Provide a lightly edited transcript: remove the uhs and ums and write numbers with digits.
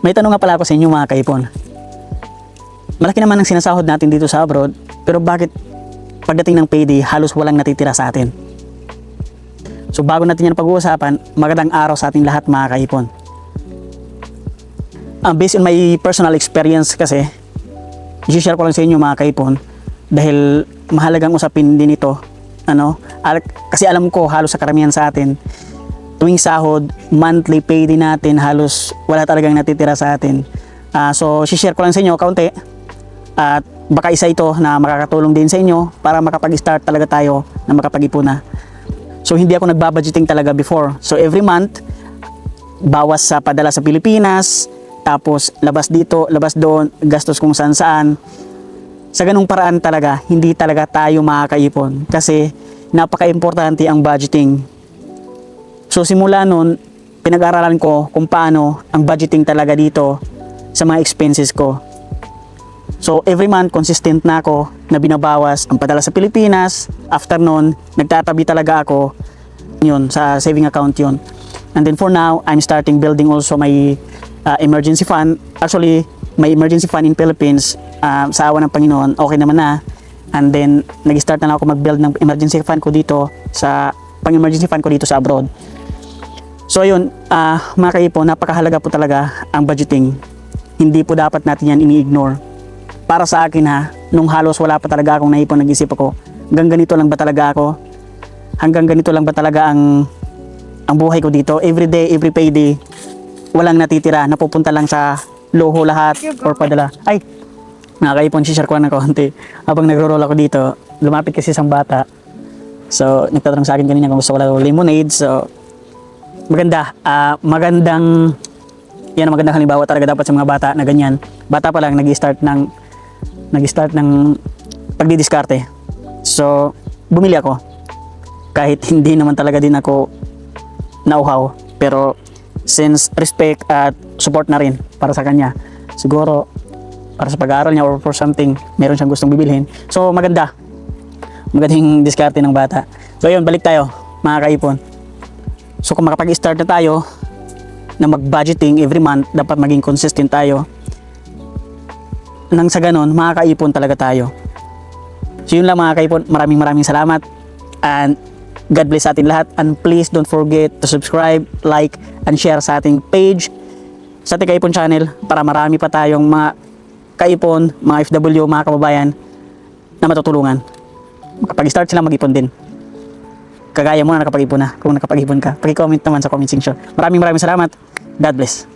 May tanong nga pala ako sa inyo mga kaipon. Malaki naman ang sinasahod natin dito sa abroad, pero bakit pagdating ng payday, halos walang natitira sa atin? So bago natin yan pag-uusapan, magandang araw sa ating lahat mga kaipon. Based on my personal experience kasi, i-share ko lang sa inyo mga kaipon, dahil mahalagang usapin din ito. Kasi alam ko halos sa karamihan sa atin, tuwing sahod, monthly payday natin, halos wala talagang natitira sa atin. So, share ko lang sa inyo kaunti. At baka isa ito na makakatulong din sa inyo para makapag-start talaga tayo na makapag-ipon na. So, hindi ako nagbabudgeting talaga before. So, every month, bawas sa padala sa Pilipinas, tapos labas dito, labas doon, gastos kung saan-saan. Sa ganung paraan talaga, hindi talaga tayo makakaipon. Kasi, napaka-importante ang budgeting. So simula nun, pinag-aralan ko kung paano ang budgeting talaga dito sa mga expenses ko. So every month, consistent na ako na binabawas ang padala sa Pilipinas. After nun, nagtatabi talaga ako yun, sa saving account yun. And then for now, I'm starting building also my emergency fund. Actually, my emergency fund in Philippines, sa awa ng Panginoon, okay naman na. And then, nag-start na ako mag-build ng emergency fund ko dito pang-emergency fund ko dito sa abroad. So ayun, mga kaipon, napakahalaga po talaga ang budgeting. Hindi po dapat natin yan ini-ignore. Para sa akin nung halos wala pa talaga akong naipon, nag-isip ako, hanggang ganito lang ba talaga ako? Hanggang ganito lang ba talaga ang buhay ko dito? Every day, every payday, walang natitira, napupunta lang sa luho lahat or padala. Ay, mga kaipon, share ko ng konti. Habang nagro-roll ako dito, lumapit kasi isang bata. So, nagtatanong sa akin kanina kung gusto ko lang lemonade. So, magandang halimbawa talaga dapat sa mga bata na ganyan. Bata pa lang nag-start ng pagdidiskarte. So, bumili ako. Kahit hindi naman talaga din ako nauhaw, pero since respect at support na rin para sa kanya, siguro para sa pag-aaral niya or for something meron siyang gustong bibilhin. So, magandang diskarte ng bata. So, ayun, balik tayo mga kaipon. So kung makapag-start na tayo na mag-budgeting every month, dapat maging consistent tayo. Nang sa ganon, makakaipon talaga tayo. So yun lang mga kaipon, maraming salamat. And God bless sa atin lahat. And please don't forget to subscribe, like, and share sa ating page, sa ating Kaipon channel, para marami pa tayong mga kaipon, mga FW, mga kababayan na matutulungan. Makapag-start sila mag-ipon din. Kagaya mo na nakapag-ipon na. Kung nakapag-ipon ka, paki-comment naman sa comment section. Maraming salamat. God bless.